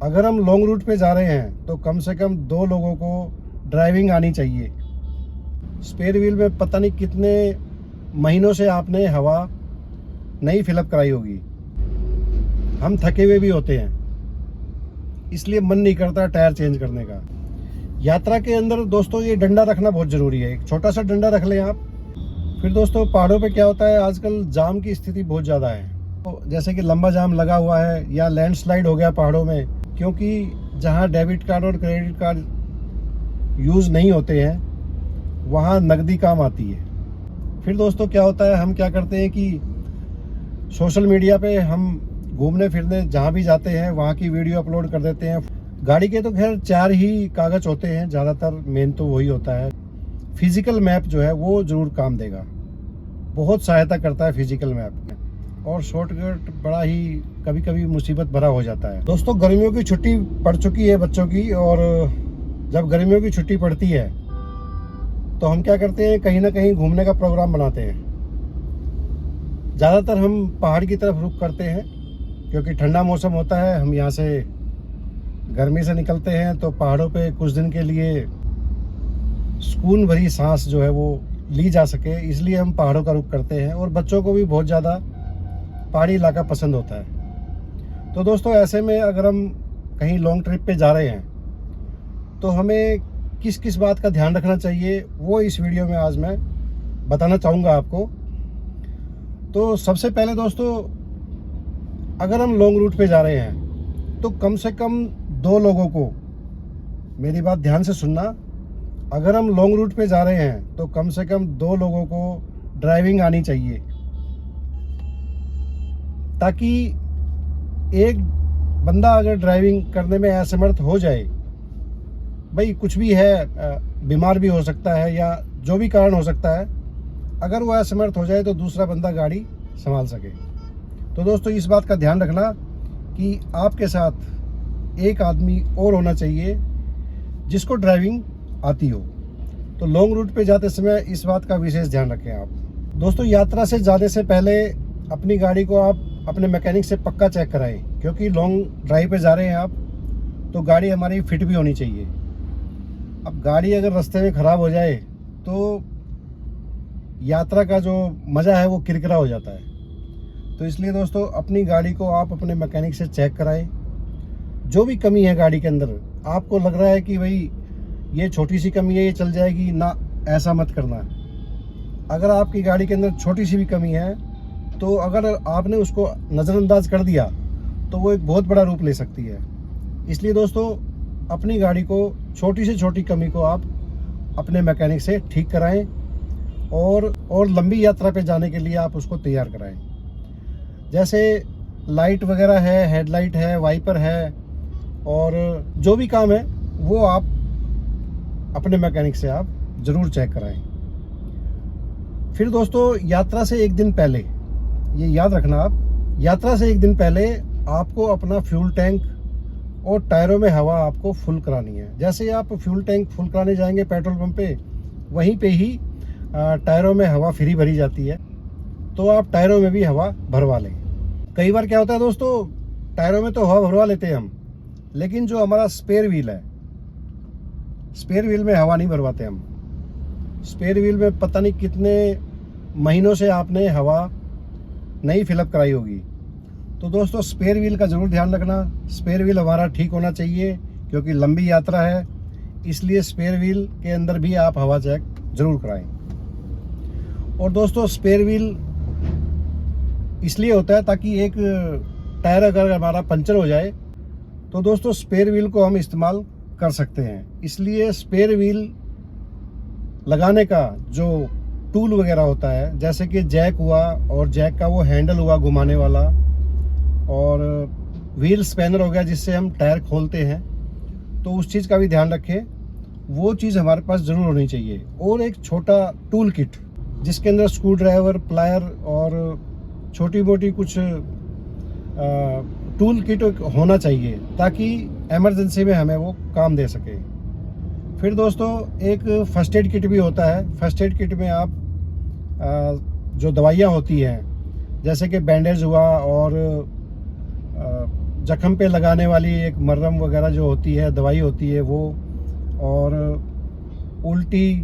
अगर हम long route पे जा रहे हैं तो कम से कम 2 लोगों को ड्राइविंग आनी चाहिए। स्पेयर व्हील में पता नहीं कितने महीनों से आपने हवा नहीं फिलअप कराई होगी। हम थके हुए भी होते हैं, इसलिए मन नहीं करता टायर चेंज करने का। यात्रा के अंदर दोस्तों ये डंडा रखना बहुत ज़रूरी है, एक छोटा सा डंडा रख लें आप। फिर दोस्तों पहाड़ों पे क्या होता है, आजकल जाम की स्थिति बहुत ज़्यादा है, तो जैसे कि लंबा जाम लगा हुआ है या लैंडस्लाइड हो गया पहाड़ों में, क्योंकि जहाँ डेबिट कार्ड और क्रेडिट कार्ड यूज़ नहीं होते हैं वहाँ नकदी काम आती है। फिर दोस्तों क्या होता है, हम क्या करते हैं कि सोशल मीडिया पे हम घूमने फिरने जहाँ भी जाते हैं वहाँ की वीडियो अपलोड कर देते हैं। गाड़ी के तो खैर 4 ही कागज़ होते हैं ज़्यादातर, मेन तो वही होता है। फिजिकल मैप जो है वो ज़रूर काम देगा, बहुत सहायता करता है फिजिकल मैप। और शॉर्टकट बड़ा ही कभी कभी मुसीबत भरा हो जाता है। दोस्तों गर्मियों की छुट्टी पड़ चुकी है बच्चों की, और जब गर्मियों की छुट्टी पड़ती है तो हम क्या करते हैं, कहीं ना कहीं घूमने का प्रोग्राम बनाते हैं। ज़्यादातर हम पहाड़ की तरफ रुख करते हैं क्योंकि ठंडा मौसम होता है। हम यहाँ से गर्मी से निकलते हैं तो पहाड़ों पे कुछ दिन के लिए सुकून भरी सांस जो है वो ली जा सके, इसलिए हम पहाड़ों का रुख करते हैं। और बच्चों को भी बहुत ज़्यादा पहाड़ी इलाका पसंद होता है। तो दोस्तों ऐसे में अगर हम कहीं लॉन्ग ट्रिप पे जा रहे हैं तो हमें किस किस बात का ध्यान रखना चाहिए वो इस वीडियो में आज मैं बताना चाहूँगा आपको। तो सबसे पहले दोस्तों, अगर हम लॉन्ग रूट पे जा रहे हैं तो कम से कम 2 लोगों को, मेरी बात ध्यान से सुनना, अगर हम लॉन्ग रूट पे जा रहे हैं तो कम से कम 2 लोगों को ड्राइविंग आनी चाहिए, ताकि एक बंदा अगर ड्राइविंग करने में असमर्थ हो जाए, भाई कुछ भी है, बीमार भी हो सकता है या जो भी कारण हो सकता है, अगर वो असमर्थ हो जाए तो दूसरा बंदा गाड़ी संभाल सके। तो दोस्तों इस बात का ध्यान रखना कि आपके साथ एक आदमी और होना चाहिए जिसको ड्राइविंग आती हो। तो लॉन्ग रूट पे जाते समय इस बात का विशेष ध्यान रखें आप। दोस्तों यात्रा से जाने से पहले अपनी गाड़ी को आप अपने मैकेनिक से पक्का चेक कराएं, क्योंकि लॉन्ग ड्राइव पे जा रहे हैं आप तो गाड़ी हमारी फिट भी होनी चाहिए। अब गाड़ी अगर रास्ते में ख़राब हो जाए तो यात्रा का जो मज़ा है वो किरकिरा हो जाता है। तो इसलिए दोस्तों अपनी गाड़ी को आप अपने मैकेनिक से चेक कराएं। जो भी कमी है गाड़ी के अंदर, आपको लग रहा है कि भाई ये छोटी सी कमी है, ये चल जाएगी ना, ऐसा मत करना। अगर आपकी गाड़ी के अंदर छोटी सी भी कमी है तो अगर आपने उसको नज़रअंदाज कर दिया तो वो एक बहुत बड़ा रूप ले सकती है। इसलिए दोस्तों अपनी गाड़ी को छोटी से छोटी कमी को आप अपने मैकेनिक से ठीक कराएं और लंबी यात्रा पे जाने के लिए आप उसको तैयार कराएं। जैसे लाइट वगैरह है, हेडलाइट है, वाइपर है, और जो भी काम है वो आप अपने मैकेनिक से आप ज़रूर चेक कराएं। फिर दोस्तों यात्रा से एक दिन पहले, ये याद रखना आप, यात्रा से एक दिन पहले आपको अपना फ्यूल टैंक और टायरों में हवा आपको फुल करानी है। जैसे आप फ्यूल टैंक फुल कराने जाएंगे पेट्रोल पंप पे, वहीं पे ही टायरों में हवा फ्री भरी जाती है, तो आप टायरों में भी हवा भरवा लें। कई बार क्या होता है दोस्तों, टायरों में तो हवा भरवा लेते हैं हम, लेकिन जो हमारा स्पेयर व्हील है, स्पेयर व्हील में हवा नहीं भरवाते हम। स्पेयर व्हील में पता नहीं कितने महीनों से आपने हवा नहीं फिलअप कराई होगी। तो दोस्तों स्पेयर व्हील का ज़रूर ध्यान रखना। स्पेयर व्हील हमारा ठीक होना चाहिए क्योंकि लंबी यात्रा है, इसलिए स्पेयर व्हील के अंदर भी आप हवा चेक ज़रूर कराएं। और दोस्तों स्पेयर व्हील इसलिए होता है ताकि एक टायर अगर हमारा पंचर हो जाए तो दोस्तों स्पेयर व्हील को हम इस्तेमाल कर सकते हैं। इसलिए स्पेयर व्हील लगाने का जो टूल वगैरह होता है, जैसे कि जैक हुआ, और जैक का वो हैंडल हुआ घुमाने वाला, और व्हील स्पैनर हो गया जिससे हम टायर खोलते हैं, तो उस चीज़ का भी ध्यान रखें, वो चीज़ हमारे पास ज़रूर होनी चाहिए। और एक छोटा टूल किट जिसके अंदर स्क्रू ड्राइवर, प्लायर और छोटी मोटी कुछ टूल किट होना चाहिए ताकि इमरजेंसी में हमें वो काम दे सके। फिर दोस्तों एक फर्स्ट एड किट भी होता है। फर्स्ट एड किट में आप जो दवाइयाँ होती हैं, जैसे कि बैंडेज हुआ और जख्म पे लगाने वाली एक मरहम वगैरह जो होती है, दवाई होती है वो, और उल्टी,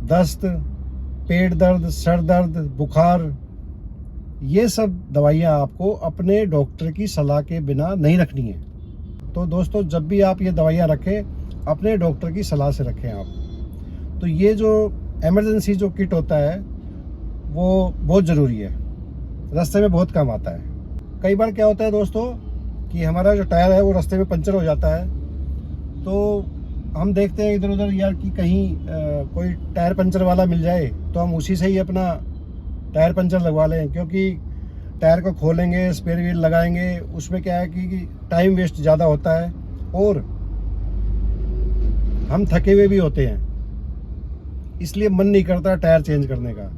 दस्त, पेट दर्द, सर दर्द, बुखार, ये सब दवाइयाँ आपको अपने डॉक्टर की सलाह के बिना नहीं रखनी है। तो दोस्तों, जब भी आप ये दवाइयाँ रखें, अपने डॉक्टर की सलाह से रखें आप। तो ये जो इमरजेंसी जो किट होता है वो बहुत ज़रूरी है, रास्ते में बहुत काम आता है। कई बार क्या होता है दोस्तों कि हमारा जो टायर है वो रास्ते में पंचर हो जाता है, तो हम देखते हैं इधर उधर यार कि कहीं कोई टायर पंचर वाला मिल जाए तो हम उसी से ही अपना टायर पंचर लगवा लें, क्योंकि टायर को खोलेंगे, स्पेयर व्हील लगाएंगे, उसमें क्या है कि टाइम वेस्ट ज़्यादा होता है और हम थके हुए भी होते हैं, इसलिए मन नहीं करता टायर चेंज करने का।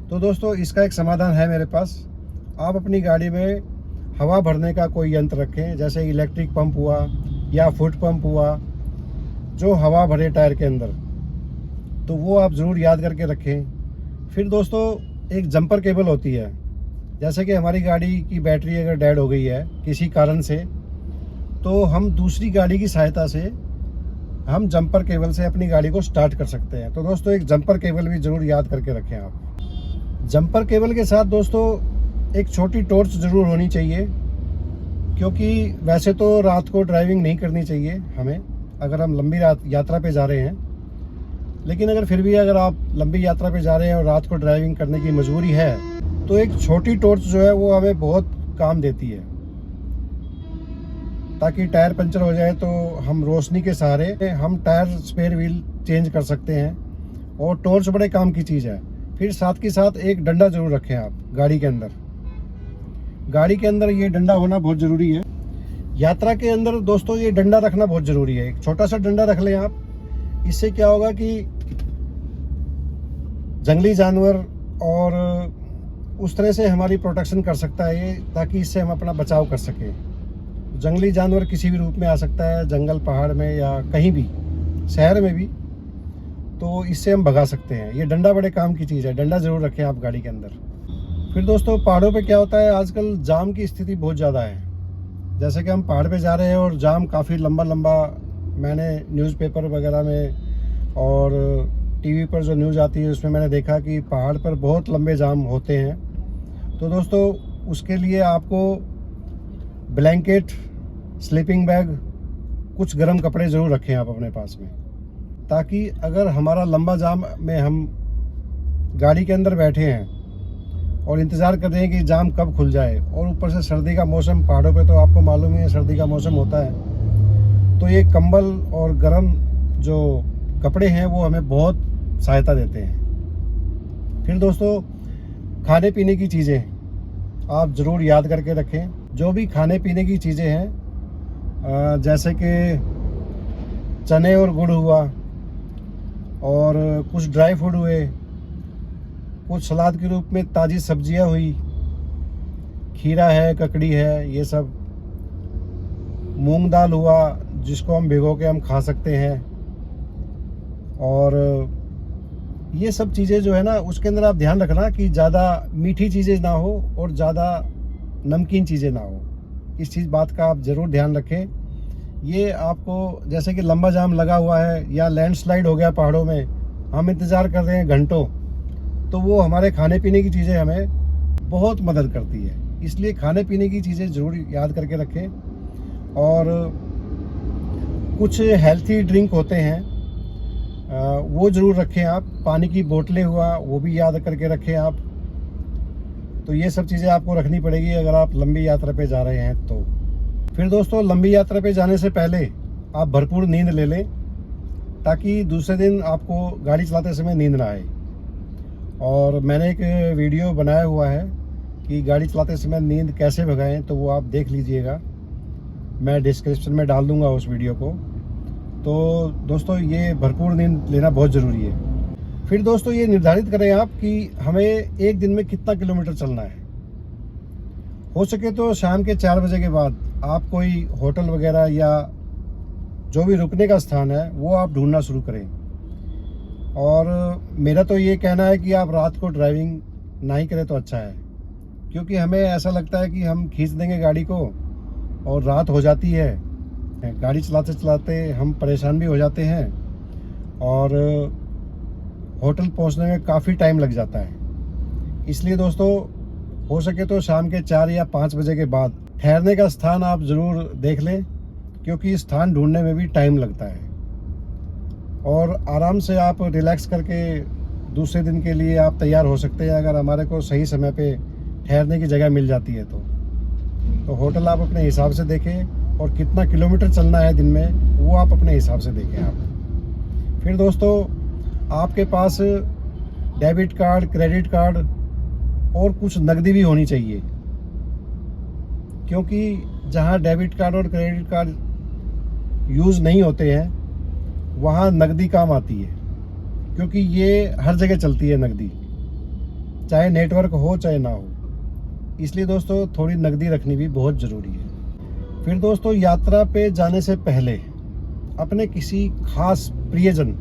तो दोस्तों, इसका एक समाधान है मेरे पास। आप अपनी गाड़ी में हवा भरने का कोई यंत्र रखें, जैसे इलेक्ट्रिक पंप हुआ या फुट पंप हुआ, जो हवा भरे टायर के अंदर, तो वो आप ज़रूर याद करके रखें। फिर दोस्तों, एक जंपर केबल होती है, जैसे कि हमारी गाड़ी की बैटरी अगर डेड हो गई है किसी कारण से, तो हम दूसरी गाड़ी की सहायता से हम जंपर केबल से अपनी गाड़ी को स्टार्ट कर सकते हैं। तो दोस्तों, एक जंपर केबल भी ज़रूर याद करके रखें आप। जंपर केबल के साथ दोस्तों एक छोटी टॉर्च ज़रूर होनी चाहिए, क्योंकि वैसे तो रात को ड्राइविंग नहीं करनी चाहिए हमें, अगर हम लंबी यात्रा पे जा रहे हैं। लेकिन अगर फिर भी अगर आप लंबी यात्रा पे जा रहे हैं और रात को ड्राइविंग करने की मजबूरी है, तो एक छोटी टॉर्च जो है वो हमें बहुत काम देती है, ताकि टायर पंचर हो जाए तो हम रोशनी के सहारे हम टायर स्पेयर व्हील चेंज कर सकते हैं। और टॉर्च बड़े काम की चीज़ है। फिर साथ के साथ एक डंडा ज़रूर रखें आप गाड़ी के अंदर। गाड़ी के अंदर ये डंडा होना बहुत ज़रूरी है। यात्रा के अंदर दोस्तों ये डंडा रखना बहुत ज़रूरी है। एक छोटा सा डंडा रख लें आप। इससे क्या होगा कि जंगली जानवर और उस तरह से हमारी प्रोटेक्शन कर सकता है ये, ताकि इससे हम अपना बचाव कर सकें। जंगली जानवर किसी भी रूप में आ सकता है, जंगल, पहाड़ में या कहीं भी, शहर में भी, तो इससे हम भगा सकते हैं। ये डंडा बड़े काम की चीज़ है, डंडा ज़रूर रखें आप गाड़ी के अंदर। फिर दोस्तों, पहाड़ों पे क्या होता है, आजकल जाम की स्थिति बहुत ज़्यादा है। जैसे कि हम पहाड़ पे जा रहे हैं और जाम काफ़ी लंबा लंबा, मैंने न्यूज़पेपर वगैरह में और टीवी पर जो न्यूज़ आती है उसमें मैंने देखा कि पहाड़ पर बहुत लंबे जाम होते हैं। तो दोस्तों, उसके लिए आपको ब्लैंकेट, स्लीपिंग बैग, कुछ गर्म कपड़े ज़रूर रखें आप अपने पास में, ताकि अगर हमारा लंबा जाम में हम गाड़ी के अंदर बैठे हैं और इंतज़ार कर रहे हैं कि जाम कब खुल जाए, और ऊपर से सर्दी का मौसम, पहाड़ों पे तो आपको मालूम ही है सर्दी का मौसम होता है, तो ये कंबल और गर्म जो कपड़े हैं वो हमें बहुत सहायता देते हैं। फिर दोस्तों, खाने पीने की चीज़ें आप ज़रूर याद करके रखें। जो भी खाने पीने की चीज़ें हैं, जैसे कि चने और गुड़ हुआ, और कुछ ड्राई फ्रूट हुए, कुछ सलाद के रूप में ताज़ी सब्जियां हुई, खीरा है, ककड़ी है, ये सब, मूंग दाल हुआ जिसको हम भिगो के हम खा सकते हैं। और ये सब चीज़ें जो है ना, उसके अंदर आप ध्यान रखना कि ज़्यादा मीठी चीज़ें ना हो और ज़्यादा नमकीन चीज़ें ना हो। इस बात का आप ज़रूर ध्यान रखें। ये आपको, जैसे कि लंबा जाम लगा हुआ है या लैंडस्लाइड हो गया पहाड़ों में, हम इंतज़ार कर रहे हैं घंटों, तो वो हमारे खाने पीने की चीज़ें हमें बहुत मदद करती है। इसलिए खाने पीने की चीज़ें ज़रूर याद करके रखें। और कुछ हेल्थी ड्रिंक होते हैं, वो ज़रूर रखें आप। पानी की बोतलें हुआ, वो भी याद करके रखें आप। तो ये सब चीज़ें आपको रखनी पड़ेगी अगर आप लंबी यात्रा पे जा रहे हैं तो। फिर दोस्तों, लंबी यात्रा पे जाने से पहले आप भरपूर नींद ले लें, ताकि दूसरे दिन आपको गाड़ी चलाते समय नींद ना आए। और मैंने एक वीडियो बनाया हुआ है कि गाड़ी चलाते समय नींद कैसे भगाएं, तो वो आप देख लीजिएगा, मैं डिस्क्रिप्शन में डाल दूंगा उस वीडियो को। तो दोस्तों, ये भरपूर नींद लेना बहुत ज़रूरी है। फिर दोस्तों, ये निर्धारित करें आप कि हमें एक दिन में कितना किलोमीटर चलना है। हो सके तो शाम के 4 बजे के बाद आप कोई होटल वगैरह या जो भी रुकने का स्थान है वो आप ढूंढना शुरू करें। और मेरा तो ये कहना है कि आप रात को ड्राइविंग ना ही करें तो अच्छा है, क्योंकि हमें ऐसा लगता है कि हम खींच देंगे गाड़ी को और रात हो जाती है, गाड़ी चलाते चलाते हम परेशान भी हो जाते हैं और होटल पहुंचने में काफ़ी टाइम लग जाता है। इसलिए दोस्तों, हो सके तो शाम के 4 या 5 बजे के बाद ठहरने का स्थान आप ज़रूर देख लें, क्योंकि स्थान ढूंढने में भी टाइम लगता है। और आराम से आप रिलैक्स करके दूसरे दिन के लिए आप तैयार हो सकते हैं, अगर हमारे को सही समय पे ठहरने की जगह मिल जाती है तो होटल आप अपने हिसाब से देखें, और कितना किलोमीटर चलना है दिन में वो आप अपने हिसाब से देखें आप। फिर दोस्तों, आपके पास डेबिट कार्ड, क्रेडिट कार्ड और कुछ नकदी भी होनी चाहिए, क्योंकि जहां डेबिट कार्ड और क्रेडिट कार्ड यूज़ नहीं होते हैं वहां नकदी काम आती है, क्योंकि ये हर जगह चलती है नकदी, चाहे नेटवर्क हो चाहे ना हो। इसलिए दोस्तों, थोड़ी नकदी रखनी भी बहुत ज़रूरी है। फिर दोस्तों, यात्रा पे जाने से पहले अपने किसी खास प्रियजन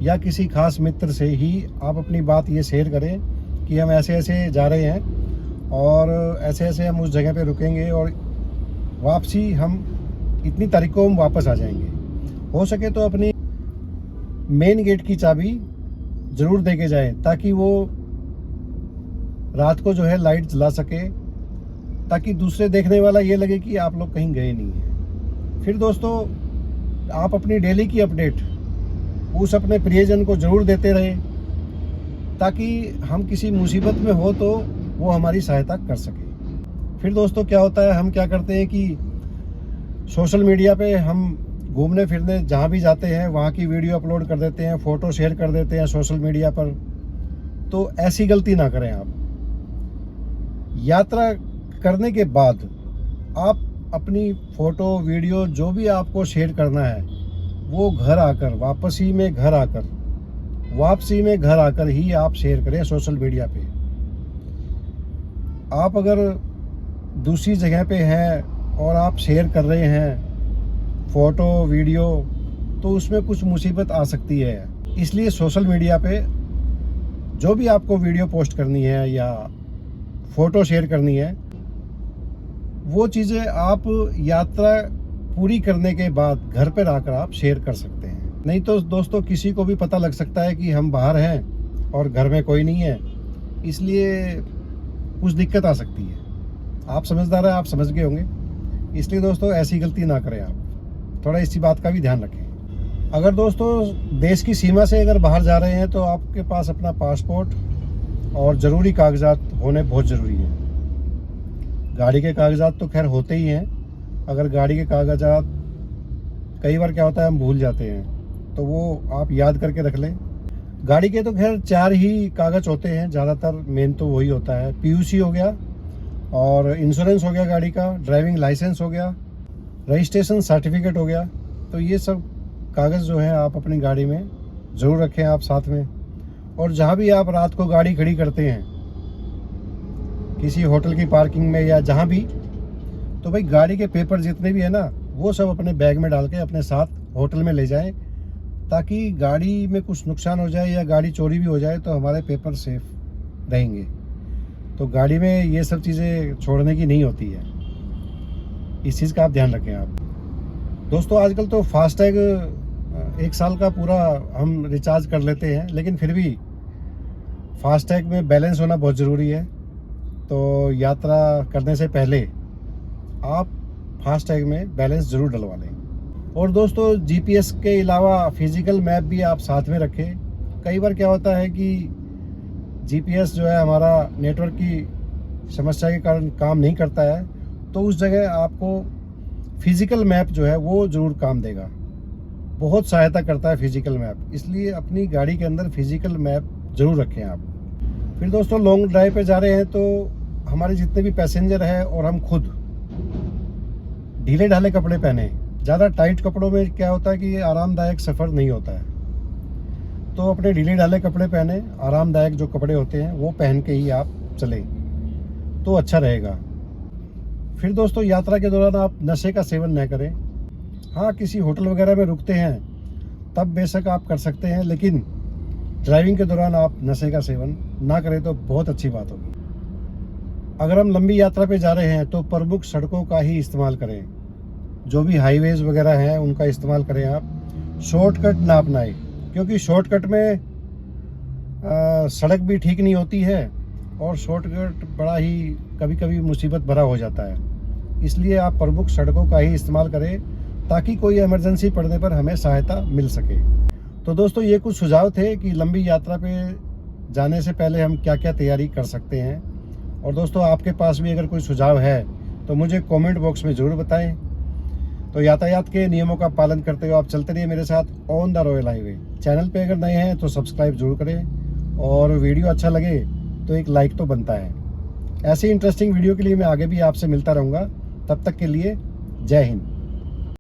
या किसी खास मित्र से ही आप अपनी बात ये शेयर करें कि हम ऐसे ऐसे जा रहे हैं और ऐसे ऐसे हम उस जगह पे रुकेंगे और वापसी हम इतनी तारीख को हम वापस आ जाएंगे। हो सके तो अपनी मेन गेट की चाबी ज़रूर दे के जाएँ, ताकि वो रात को जो है लाइट जला सके, ताकि दूसरे देखने वाला ये लगे कि आप लोग कहीं गए नहीं हैं। फिर दोस्तों, आप अपनी डेली की अपडेट उस अपने प्रियजन को ज़रूर देते रहें, ताकि हम किसी मुसीबत में हो तो वो हमारी सहायता कर सके। फिर दोस्तों, क्या होता है, हम क्या करते हैं कि सोशल मीडिया पे हम घूमने फिरने जहाँ भी जाते हैं वहाँ की वीडियो अपलोड कर देते हैं, फ़ोटो शेयर कर देते हैं सोशल मीडिया पर। तो ऐसी गलती ना करें आप। यात्रा करने के बाद आप अपनी फ़ोटो, वीडियो जो भी आपको शेयर करना है वो घर आकर, वापसी में घर आकर ही आप शेयर करें सोशल मीडिया पे। आप अगर दूसरी जगह पे हैं और आप शेयर कर रहे हैं फ़ोटो, वीडियो, तो उसमें कुछ मुसीबत आ सकती है। इसलिए सोशल मीडिया पे जो भी आपको वीडियो पोस्ट करनी है या फ़ोटो शेयर करनी है, वो चीज़ें आप यात्रा पूरी करने के बाद घर पर आकर आप शेयर कर सकते हैं। नहीं तो दोस्तों, किसी को भी पता लग सकता है कि हम बाहर हैं और घर में कोई नहीं है, इसलिए कुछ दिक्कत आ सकती है। आप समझदार हैं, आप समझ गए होंगे। इसलिए दोस्तों, ऐसी गलती ना करें आप, थोड़ा इसी बात का भी ध्यान रखें। अगर दोस्तों देश की सीमा से अगर बाहर जा रहे हैं तो आपके पास अपना पासपोर्ट और ज़रूरी कागजात होने बहुत ज़रूरी है। गाड़ी के कागजात तो खैर होते ही हैं। अगर गाड़ी के कागजात कई बार क्या होता है हम भूल जाते हैं, तो वो आप याद करके रख लें। गाड़ी के तो खैर 4 ही कागज़ होते हैं ज़्यादातर, मेन तो वही होता है। पीयूसी हो गया, और इंश्योरेंस हो गया गाड़ी का, ड्राइविंग लाइसेंस हो गया, रजिस्ट्रेशन सर्टिफिकेट हो गया। तो ये सब कागज़ जो हैं आप अपनी गाड़ी में ज़रूर रखें आप साथ में। और जहाँ भी आप रात को गाड़ी खड़ी करते हैं, किसी होटल की पार्किंग में या जहाँ भी, तो भाई गाड़ी के पेपर जितने भी है ना, वो सब अपने बैग में डाल के अपने साथ होटल में ले जाएं, ताकि गाड़ी में कुछ नुकसान हो जाए या गाड़ी चोरी भी हो जाए तो हमारे पेपर सेफ रहेंगे। तो गाड़ी में ये सब चीज़ें छोड़ने की नहीं होती है, इस चीज़ का आप ध्यान रखें आप। दोस्तों, आजकल तो फास्टैग 1 साल का पूरा हम रिचार्ज कर लेते हैं, लेकिन फिर भी फास्टैग में बैलेंस होना बहुत ज़रूरी है। तो यात्रा करने से पहले आप फास्टैग में बैलेंस ज़रूर डलवा लें। और दोस्तों, जीपीएस के अलावा फिज़िकल मैप भी आप साथ में रखें। कई बार क्या होता है कि जीपीएस जो है हमारा नेटवर्क की समस्या के कारण काम नहीं करता है, तो उस जगह आपको फिज़िकल मैप जो है वो ज़रूर काम देगा, बहुत सहायता करता है फिज़िकल मैप। इसलिए अपनी गाड़ी के अंदर फिज़िकल मैप ज़रूर रखें आप। फिर दोस्तों, लॉन्ग ड्राइव पे जा रहे हैं तो हमारे जितने भी पैसेंजर हैं और हम खुद ढीले ढाले कपड़े पहने। ज़्यादा टाइट कपड़ों में क्या होता है कि आरामदायक सफ़र नहीं होता है, तो अपने ढीले ढाले कपड़े पहने, आरामदायक जो कपड़े होते हैं वो पहन के ही आप चलें तो अच्छा रहेगा। फिर दोस्तों, यात्रा के दौरान आप नशे का सेवन न करें। हाँ, किसी होटल वगैरह में रुकते हैं तब बेशक आप कर सकते हैं, लेकिन ड्राइविंग के दौरान आप नशे का सेवन ना करें तो बहुत अच्छी बात होगी। अगर हम लंबी यात्रा पे जा रहे हैं तो प्रमुख सड़कों का ही इस्तेमाल करें। जो भी हाईवेज़ वगैरह हैं उनका इस्तेमाल करें आप, शॉर्टकट ना अपनाएं, क्योंकि शॉर्टकट में सड़क भी ठीक नहीं होती है और शॉर्टकट बड़ा ही कभी कभी मुसीबत भरा हो जाता है। इसलिए आप प्रमुख सड़कों का ही इस्तेमाल करें ताकि कोई इमरजेंसी पड़ने पर हमें सहायता मिल सके। तो दोस्तों, ये कुछ सुझाव थे कि लंबी यात्रा पे जाने से पहले हम क्या क्या तैयारी कर सकते हैं। और दोस्तों, आपके पास भी अगर कोई सुझाव है तो मुझे कमेंट बॉक्स में ज़रूर बताएं। तो यातायात के नियमों का पालन करते हुए आप चलते रहिए मेरे साथ on the royal highway. Channel पे अगर नए हैं तो सब्सक्राइब जरूर करें और वीडियो अच्छा लगे तो एक लाइक तो बनता है। ऐसी इंटरेस्टिंग वीडियो के लिए मैं आगे भी आपसे मिलता रहूँगा। तब तक के लिए जय हिंद।